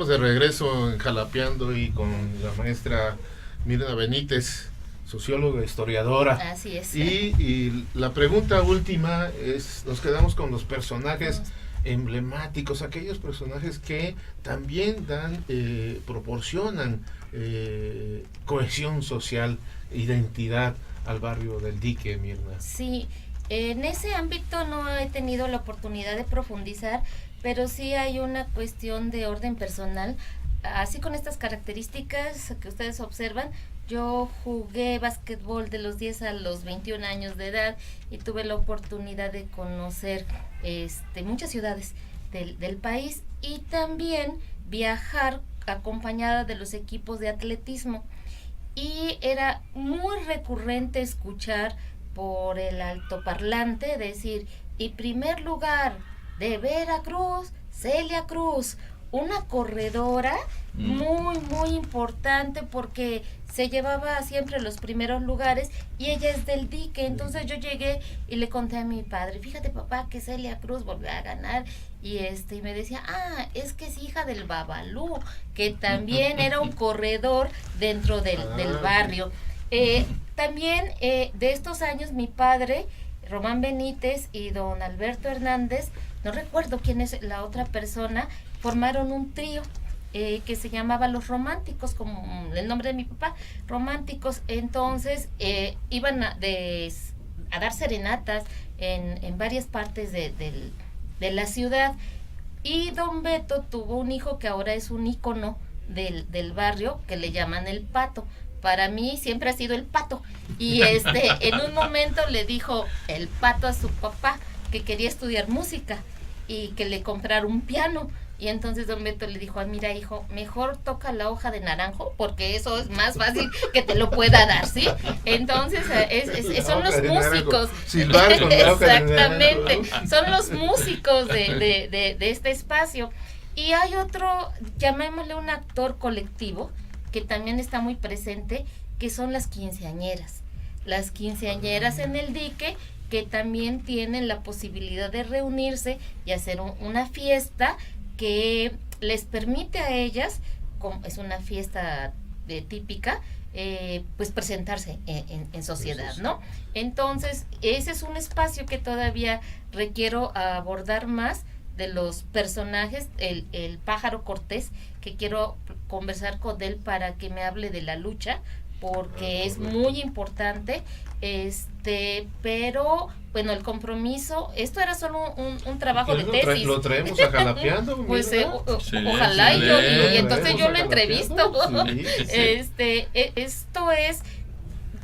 estamos de regreso en Jalapeando y con la maestra Mirna Benítez, socióloga, historiadora. Así es. Y la pregunta última es, nos quedamos con los personajes emblemáticos, aquellos personajes que también proporcionan cohesión social, identidad al barrio del Dique, Mirna. Sí, en ese ámbito no he tenido la oportunidad de profundizar, pero sí hay una cuestión de orden personal. Así, con estas características que ustedes observan, yo jugué básquetbol de los 10 a los 21 años de edad y tuve la oportunidad de conocer muchas ciudades del país y también viajar acompañada de los equipos de atletismo. Y era muy recurrente escuchar por el altoparlante decir: y primer lugar de Veracruz, Celia Cruz, una corredora muy, muy importante porque se llevaba siempre los primeros lugares y ella es del Dique. Entonces yo llegué y le conté a mi padre: fíjate, papá, que Celia Cruz volvió a ganar. Y y me decía: es que es hija del Babalú, que también era un corredor dentro del barrio. También de estos años, mi padre, Román Benítez, y don Alberto Hernández, no recuerdo quién es la otra persona, formaron un trío que se llamaba Los Románticos, como el nombre de mi papá, Románticos. Entonces iban a dar serenatas en varias partes de la ciudad, y don Beto tuvo un hijo que ahora es un ícono del barrio, que le llaman el Pato. Para mí siempre ha sido el Pato, y en un momento le dijo el Pato a su papá que quería estudiar música y que le comprara un piano. Y entonces don Beto le dijo: mira, hijo, mejor toca la hoja de naranjo, porque eso es más fácil que te lo pueda dar, ¿sí? Entonces son los músicos. Exactamente, son los músicos de este espacio. Y hay otro, llamémosle un actor colectivo, que también está muy presente, que son las quinceañeras. Las quinceañeras en el Dique, que también tienen la posibilidad de reunirse y hacer una fiesta que les permite a ellas, como es una fiesta típica, pues presentarse en sociedad, ¿no? Entonces, ese es un espacio que todavía requiero abordar más, de los personajes. El Pájaro Cortés, que quiero conversar con él para que me hable de la lucha, porque es muy importante. Pero bueno, el compromiso, esto era solo un trabajo de tesis. Lo traemos a Jalapeando. Pues ojalá, y entonces yo lo entrevisto. Sí. Esto es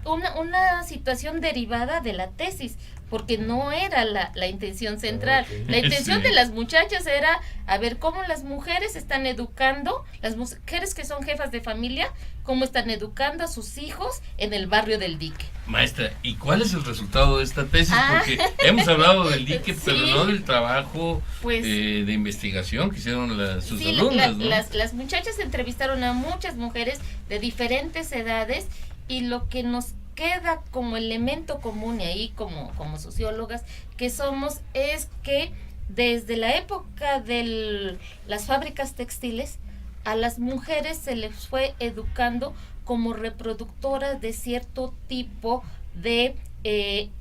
una situación derivada de la tesis, porque no era la intención central. La intención de las muchachas era a ver cómo las mujeres están educando, las mujeres que son jefas de familia, cómo están educando a sus hijos en el barrio del Dique. Maestra, ¿y cuál es el resultado de esta tesis? Porque hemos hablado del Dique, sí, pero no del trabajo de investigación que hicieron sus alumnas, ¿no? Las muchachas entrevistaron a muchas mujeres de diferentes edades, y lo que nos queda como elemento común, y ahí como sociólogas que somos, es que desde la época de las fábricas textiles, a las mujeres se les fue educando como reproductoras de cierto tipo de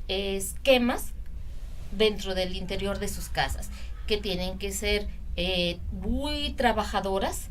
esquemas dentro del interior de sus casas, que tienen que ser muy trabajadoras,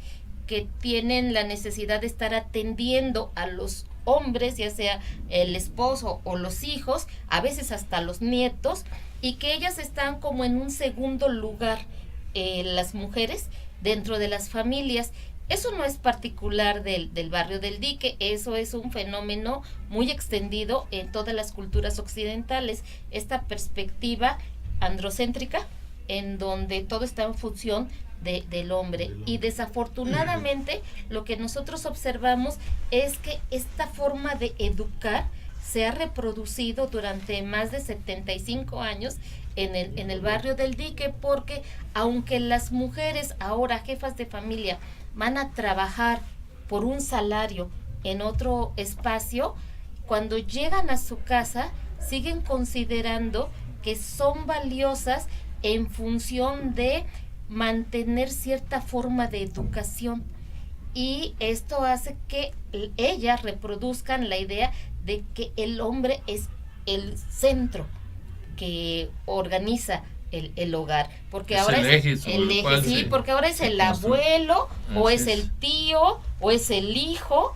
que tienen la necesidad de estar atendiendo a los hombres, ya sea el esposo o los hijos, a veces hasta los nietos, y que ellas están como en un segundo lugar, las mujeres, dentro de las familias. Eso no es particular del barrio del Dique, eso es un fenómeno muy extendido en todas las culturas occidentales, esta perspectiva androcéntrica, en donde todo está en función del hombre. Y desafortunadamente lo que nosotros observamos es que esta forma de educar se ha reproducido durante más de 75 años en el barrio del Dique, porque aunque las mujeres ahora jefas de familia van a trabajar por un salario en otro espacio, cuando llegan a su casa siguen considerando que son valiosas en función de mantener cierta forma de educación, y esto hace que ellas reproduzcan la idea de que el hombre es el centro que organiza el hogar, porque es ahora el eje, sí, porque ahora es el abuelo, o es el tío, o es el hijo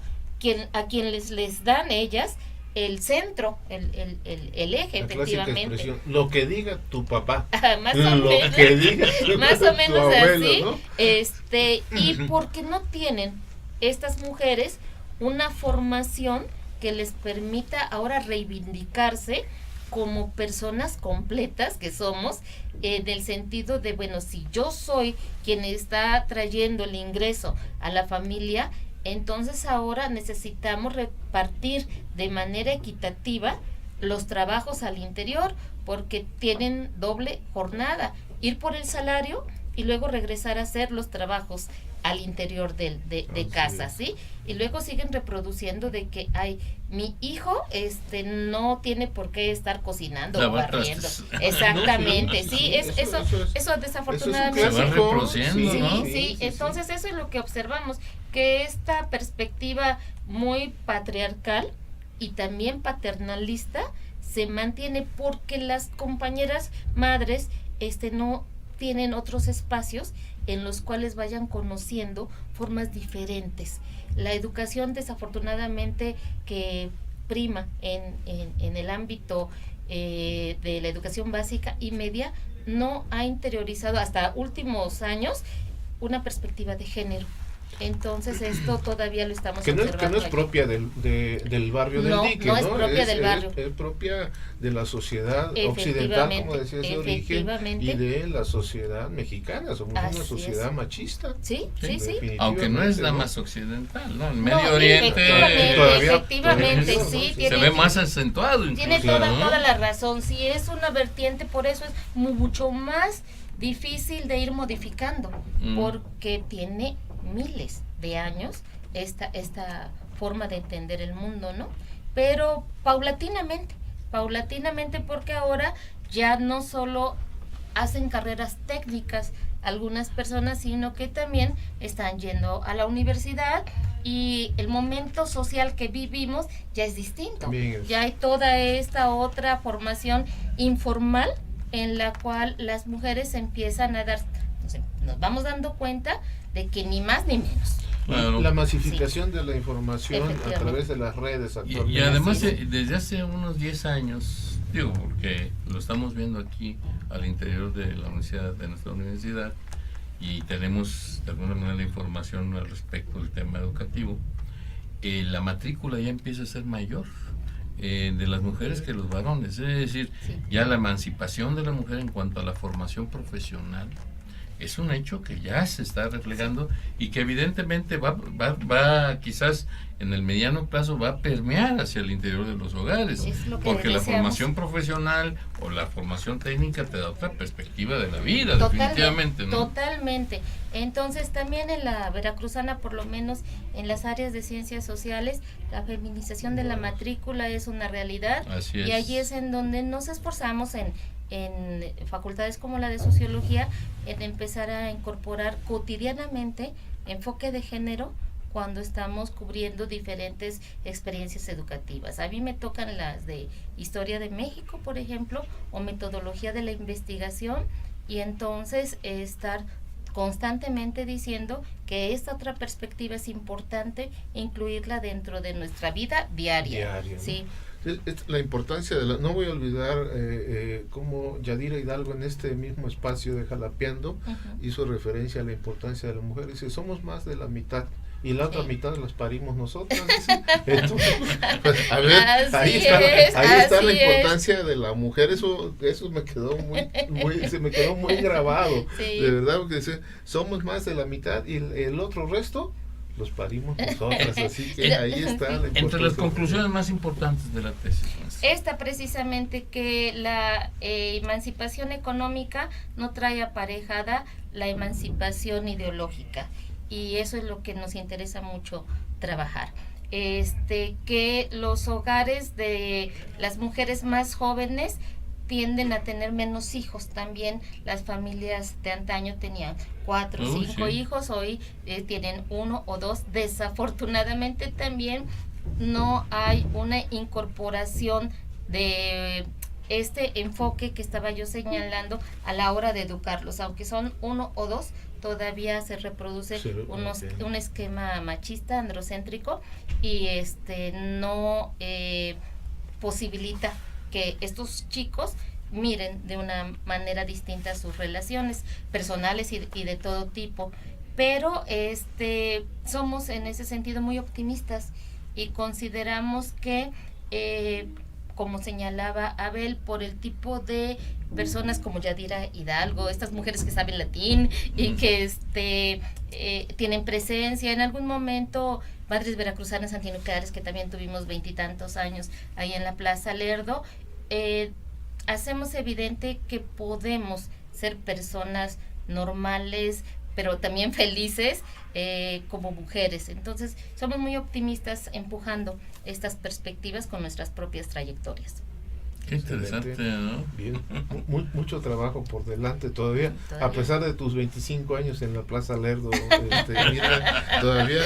a quien les dan ellas el centro, el eje, la efectivamente. Lo que diga tu papá. Más o menos, que diga más o menos abuelo, así, ¿no? Y porque no tienen estas mujeres una formación que les permita ahora reivindicarse como personas completas que somos, en el sentido de, bueno, si yo soy quien está trayendo el ingreso a la familia, entonces ahora necesitamos repartir de manera equitativa los trabajos al interior, porque tienen doble jornada, ir por el salario y luego regresar a hacer los trabajos al interior de casa, ¿sí? Y luego siguen reproduciendo de que mi hijo no tiene por qué estar cocinando o barriendo. Exactamente, sí, eso desafortunadamente se va reproduciendo, ¿no? Sí, entonces eso es lo que observamos, que esta perspectiva muy patriarcal y también paternalista se mantiene porque las compañeras madres no tienen otros espacios en los cuales vayan conociendo formas diferentes. La educación, desafortunadamente, que prima en el ámbito de la educación básica y media, no ha interiorizado hasta últimos años una perspectiva de género. Entonces esto todavía lo estamos observando. Que no es propia del barrio del Dique, no es propia del barrio. Es propia de la sociedad occidental, como decías, de origen, y de la sociedad mexicana. Somos una sociedad machista. Sí. Aunque no es la más occidental, ¿no? En Medio Oriente efectivamente, sí. Se ve más acentuado. Tiene toda la razón. Sí, es una vertiente, por eso es mucho más difícil de ir modificando, porque tiene miles de años esta forma de entender el mundo, ¿no? Pero paulatinamente, porque ahora ya no solo hacen carreras técnicas algunas personas, sino que también están yendo a la universidad, y el momento social que vivimos ya es distinto. Ya hay toda esta otra formación informal en la cual las mujeres empiezan a nos vamos dando cuenta de que ni más ni menos. Claro. La masificación de la información a través de las redes actualmente. Y además desde hace unos 10 años, porque lo estamos viendo aquí al interior de la universidad, de nuestra universidad, y tenemos de alguna manera la información al respecto del tema educativo, la matrícula ya empieza a ser mayor de las mujeres que los varones, es decir, ya la emancipación de la mujer en cuanto a la formación profesional es un hecho que ya se está reflejando, y que evidentemente va quizás en el mediano plazo va a permear hacia el interior de los hogares, porque la formación profesional o la formación técnica te da otra perspectiva de la vida, definitivamente, ¿no? Totalmente. Entonces también en la veracruzana, por lo menos en las áreas de ciencias sociales, la feminización de la matrícula es una realidad. Así es. Y allí es en donde nos esforzamos en facultades como la de sociología, en empezar a incorporar cotidianamente enfoque de género cuando estamos cubriendo diferentes experiencias educativas. A mí me tocan las de Historia de México, por ejemplo, o metodología de la investigación, y entonces estar constantemente diciendo que esta otra perspectiva es importante incluirla dentro de nuestra vida diaria. Sí. La importancia no voy a olvidar cómo Yadira Hidalgo en este mismo espacio de Jalapeando hizo referencia a la importancia de la mujer. Dice, somos más de la mitad y la otra mitad las parimos nosotras. Entonces, a ver, ahí está la importancia de la mujer. Eso me quedó se me quedó muy grabado. De verdad, porque dice, somos más de la mitad y el otro resto los parimos nosotras, así que ahí está la importancia. Entre las conclusiones más importantes de la tesis, esta precisamente, que la emancipación económica no trae aparejada la emancipación ideológica, y eso es lo que nos interesa mucho trabajar. Que los hogares de las mujeres más jóvenes tienden a tener menos hijos. También las familias de antaño tenían 4 o 5 hijos, hoy tienen 1 o 2. Desafortunadamente también no hay una incorporación de este enfoque que estaba yo señalando a la hora de educarlos. Aunque son 1 o 2, todavía se reproduce un esquema machista, androcéntrico, y no posibilita que estos chicos miren de una manera distinta sus relaciones personales y de todo tipo. Pero somos en ese sentido muy optimistas y consideramos que como señalaba Abel, por el tipo de personas como Yadira Hidalgo, estas mujeres que saben latín y que tienen presencia. En algún momento, Madres Veracruzanas Antinucleares, que también tuvimos 20 y tantos años ahí en la Plaza Lerdo, hacemos evidente que podemos ser personas normales, pero también felices como mujeres. Entonces, somos muy optimistas empujando estas perspectivas con nuestras propias trayectorias. Qué interesante, ¿no? Bien, mucho trabajo por delante todavía, a pesar de tus 25 años en la Plaza Lerdo, mira, todavía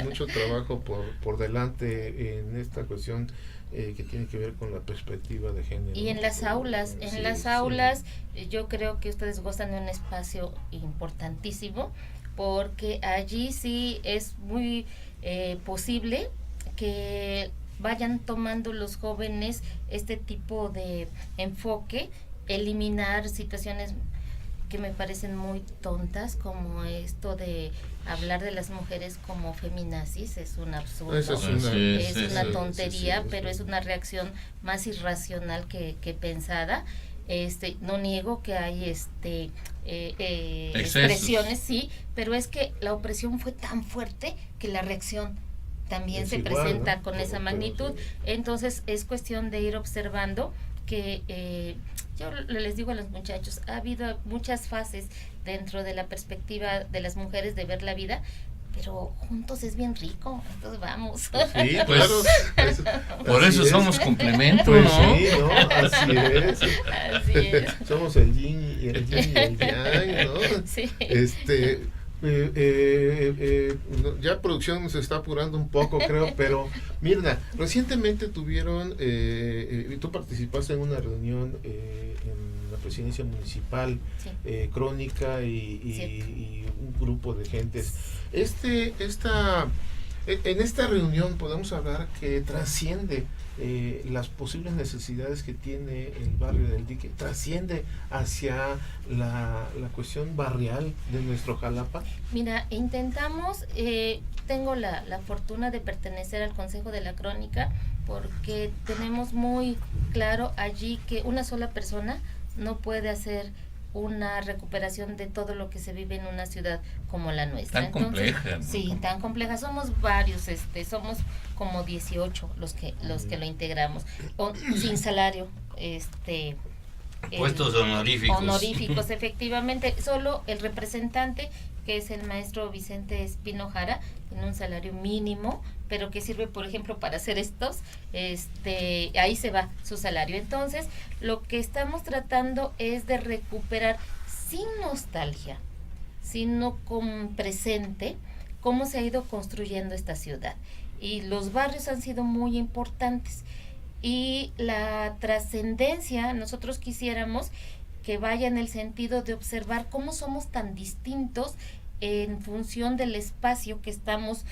mucho trabajo por delante en esta cuestión que tiene que ver con la perspectiva de género. Y en las aulas, yo creo que ustedes gozan de un espacio importantísimo, porque allí sí es muy posible que vayan tomando los jóvenes este tipo de enfoque, eliminar situaciones que me parecen muy tontas, como esto de hablar de las mujeres como feminazis. Es un absurdo, es una tontería, pero es una reacción más irracional que pensada. No niego que hay expresiones, sí, pero es que la opresión fue tan fuerte que la reacción también se presenta, ¿no?, con esa magnitud. Entonces es cuestión de ir observando que yo les digo a los muchachos, ha habido muchas fases dentro de la perspectiva de las mujeres de ver la vida, pero juntos es bien rico, entonces vamos. Pues sí, claro. Por eso somos complemento, pues, ¿no? Sí, ¿no? Así es. Somos el yin y el yang, ¿no? Sí. Ya producción se está apurando un poco, creo, pero Mirna, recientemente tuvieron, tú participaste en una reunión en la presidencia municipal, sí, Crónica y un grupo de gentes. En esta reunión podemos hablar que trasciende las posibles necesidades que tiene el barrio del Dique, trasciende hacia la cuestión barrial de nuestro Jalapa. Mira, intentamos, tengo la fortuna de pertenecer al Consejo de la Crónica, porque tenemos muy claro allí que una sola persona no puede hacer una recuperación de todo lo que se vive en una ciudad como la nuestra. Tan compleja, ¿no? Sí, tan compleja. Somos varios, somos como 18 los que lo integramos, sin salario, puestos honoríficos. Honoríficos, efectivamente. Solo el representante, que es el maestro Vicente Espino Jara, tiene un salario mínimo, pero que sirve, por ejemplo, para hacer estos, ahí se va su salario. Entonces, lo que estamos tratando es de recuperar, sin nostalgia, sino con presente, cómo se ha ido construyendo esta ciudad. Y los barrios han sido muy importantes. Y la trascendencia, nosotros quisiéramos que vaya en el sentido de observar cómo somos tan distintos en función del espacio que estamos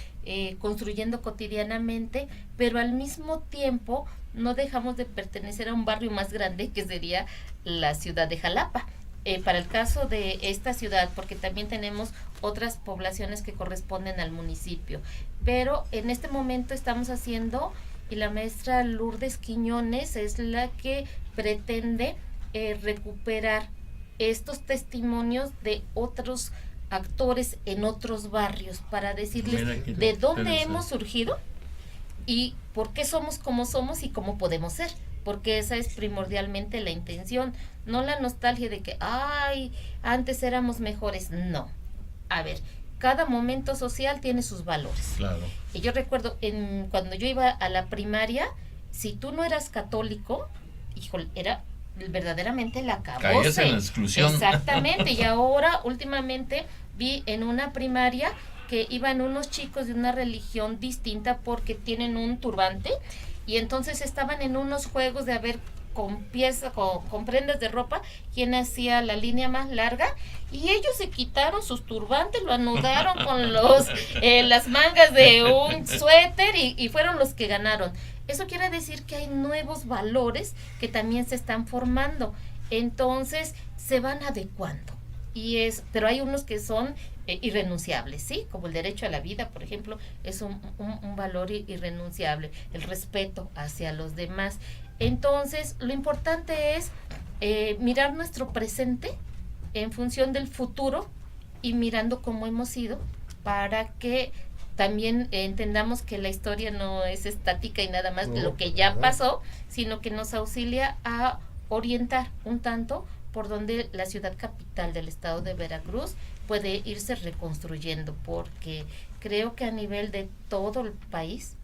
construyendo cotidianamente, pero al mismo tiempo no dejamos de pertenecer a un barrio más grande, que sería la ciudad de Jalapa. Para el caso de esta ciudad, porque también tenemos otras poblaciones que corresponden al municipio, pero en este momento estamos haciendo, y la maestra Lourdes Quiñones es la que pretende recuperar estos testimonios de otros actores en otros barrios, para decirles de dónde hemos surgido y por qué somos como somos y cómo podemos ser, porque esa es primordialmente la intención, no la nostalgia de que ay, antes éramos mejores. No, a ver, cada momento social tiene sus valores. Claro. Y yo recuerdo cuando yo iba a la primaria, si tú no eras católico, híjole, era verdaderamente la acabose. Caías en la exclusión. Exactamente, y ahora últimamente vi en una primaria que iban unos chicos de una religión distinta porque tienen un turbante, y entonces estaban en unos juegos de a ver con piezas, con prendas de ropa, quién hacía la línea más larga, y ellos se quitaron sus turbantes, lo anudaron con las mangas de un suéter y fueron los que ganaron. Eso quiere decir que hay nuevos valores que también se están formando, entonces se van adecuando. Pero hay unos que son irrenunciables, ¿sí? Como el derecho a la vida, por ejemplo, es un valor irrenunciable, el respeto hacia los demás. Entonces, lo importante es mirar nuestro presente en función del futuro y mirando cómo hemos sido, para que también entendamos que la historia no es estática y nada más lo que ya pasó, sino que nos auxilia a orientar un tanto por donde la ciudad capital del estado de Veracruz puede irse reconstruyendo, porque creo que a nivel de todo el país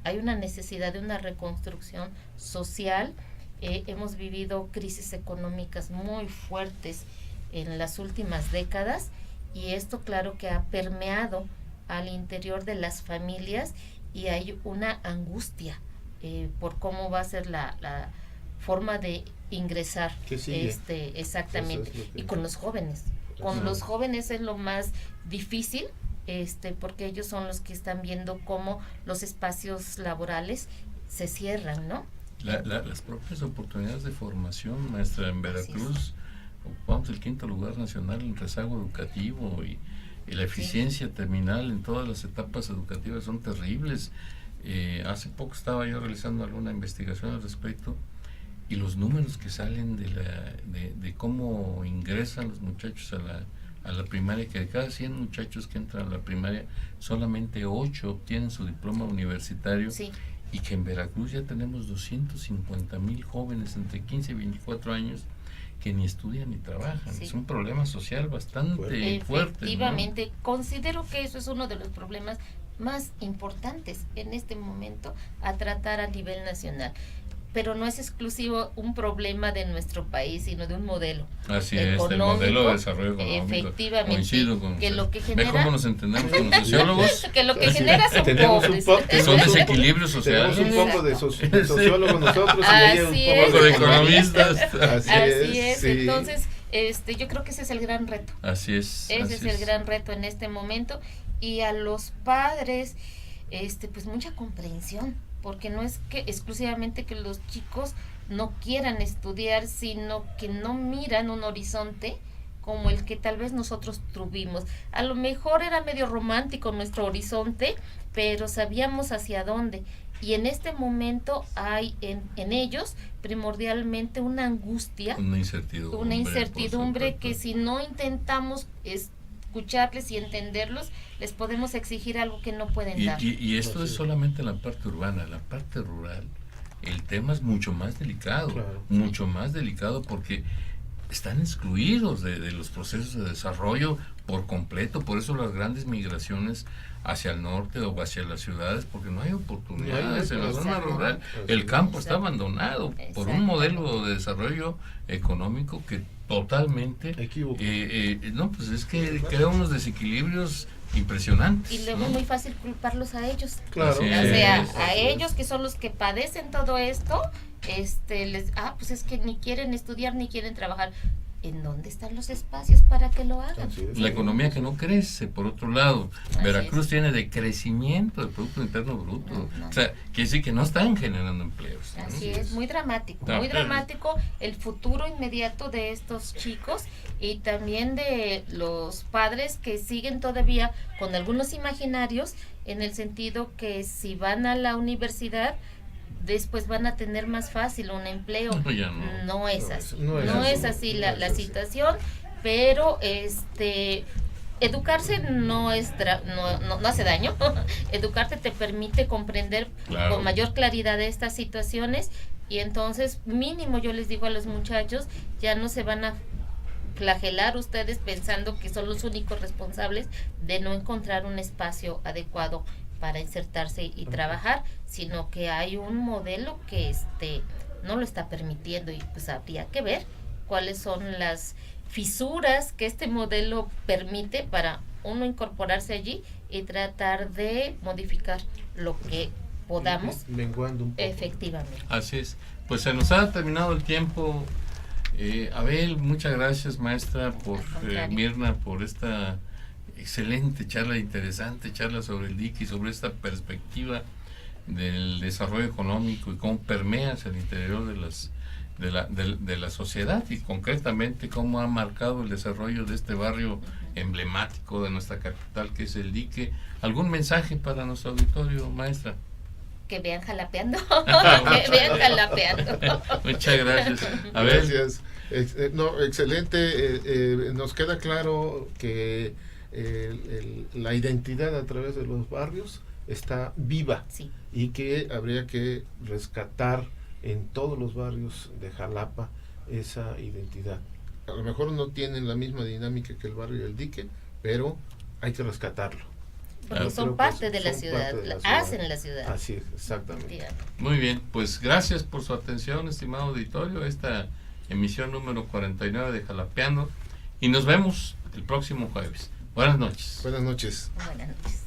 hay una necesidad de una reconstrucción social. Hemos vivido crisis económicas muy fuertes en las últimas décadas, y esto claro que ha permeado al interior de las familias, y hay una angustia por cómo va a ser la forma de ingresar. Exactamente. Eso es y con los jóvenes. Con los jóvenes es lo más difícil, porque ellos son los que están viendo cómo los espacios laborales se cierran, ¿no? Las propias oportunidades de formación, maestra, en Veracruz ocupamos el 5º lugar nacional en rezago educativo, y la eficiencia terminal en todas las etapas educativas son terribles. Hace poco estaba yo realizando alguna investigación al respecto, y los números que salen de cómo ingresan los muchachos a la primaria, que de cada 100 muchachos que entran a la primaria, solamente 8 obtienen su diploma universitario, y que en Veracruz ya tenemos 250,000 jóvenes entre 15 y 24 años que ni estudian ni trabajan. Es un problema social bastante fuerte. Efectivamente, ¿no? Considero que eso es uno de los problemas más importantes en este momento a tratar a nivel nacional. Pero no es exclusivo un problema de nuestro país, sino de un modelo. Así es, el modelo de desarrollo económico. Efectivamente. Coincido con que usted. lo que genera, ¿Ve cómo nos entendemos con los sociólogos? Que lo que genera son pobres. Son desequilibrios sociales. Tenemos un poco de sociólogos nosotros, y un poco de economistas. Así es. Sí. Entonces, yo creo que ese es el gran reto. Así es. Ese es el gran reto en este momento. Y a los padres, pues mucha comprensión, porque no es que exclusivamente que los chicos no quieran estudiar, sino que no miran un horizonte como el que tal vez nosotros tuvimos. A lo mejor era medio romántico nuestro horizonte, pero sabíamos hacia dónde. Y en este momento hay en ellos primordialmente una angustia, una incertidumbre que si no intentamos escucharles y entenderlos, les podemos exigir algo que no pueden dar. Y esto es solamente en la parte urbana. La parte rural, el tema es mucho más delicado, mucho más delicado, porque están excluidos de los procesos de desarrollo por completo. Por eso las grandes migraciones hacia el norte o hacia las ciudades, porque no hay oportunidades en la zona rural. El campo está abandonado por un modelo de desarrollo económico que totalmente pues es que crea unos desequilibrios impresionantes. Y luego es muy fácil culparlos a ellos. Claro. A ellos, que son los que padecen todo esto, pues es que ni quieren estudiar ni quieren trabajar. ¿En dónde están los espacios para que lo hagan? La economía que no crece, por otro lado. Veracruz tiene decrecimiento del Producto Interno Bruto. O sea, quiere decir que no están generando empleos. Así es, muy dramático. Muy dramático el futuro inmediato de estos chicos, y también de los padres que siguen todavía con algunos imaginarios, en el sentido que si van a la universidad, después van a tener más fácil un empleo. No es así. No es así la situación, pero educarse no hace daño. Educarte te permite comprender con mayor claridad estas situaciones, y entonces mínimo yo les digo a los muchachos, ya no se van a flagelar ustedes pensando que son los únicos responsables de no encontrar un espacio adecuado para insertarse y trabajar, sino que hay un modelo que no lo está permitiendo, y pues habría que ver cuáles son las fisuras que este modelo permite para uno incorporarse allí y tratar de modificar lo que podamos. Menguando un poco. Efectivamente. Así es. Pues se nos ha terminado el tiempo. Abel, muchas gracias, maestra, Mirna, por esta excelente charla, interesante charla sobre el dique y sobre esta perspectiva del desarrollo económico y cómo permea hacia el interior de la sociedad, y concretamente cómo ha marcado el desarrollo de este barrio emblemático de nuestra capital, que es el dique. ¿Algún mensaje para nuestro auditorio, maestra? Que vean Jalapeando. Que vean Jalapeando. Muchas gracias. A ver. Gracias. Excelente. Nos queda claro que la identidad a través de los barrios está viva, sí, y que habría que rescatar en todos los barrios de Jalapa esa identidad. A lo mejor no tienen la misma dinámica que el barrio del dique, pero hay que rescatarlo. Porque son parte de la ciudad, hacen la ciudad. Así es, exactamente. Muy bien, pues gracias por su atención, estimado auditorio, esta emisión número 49 de Jalapeando, y nos vemos el próximo jueves. Buenas noches. Buenas noches. Buenas noches.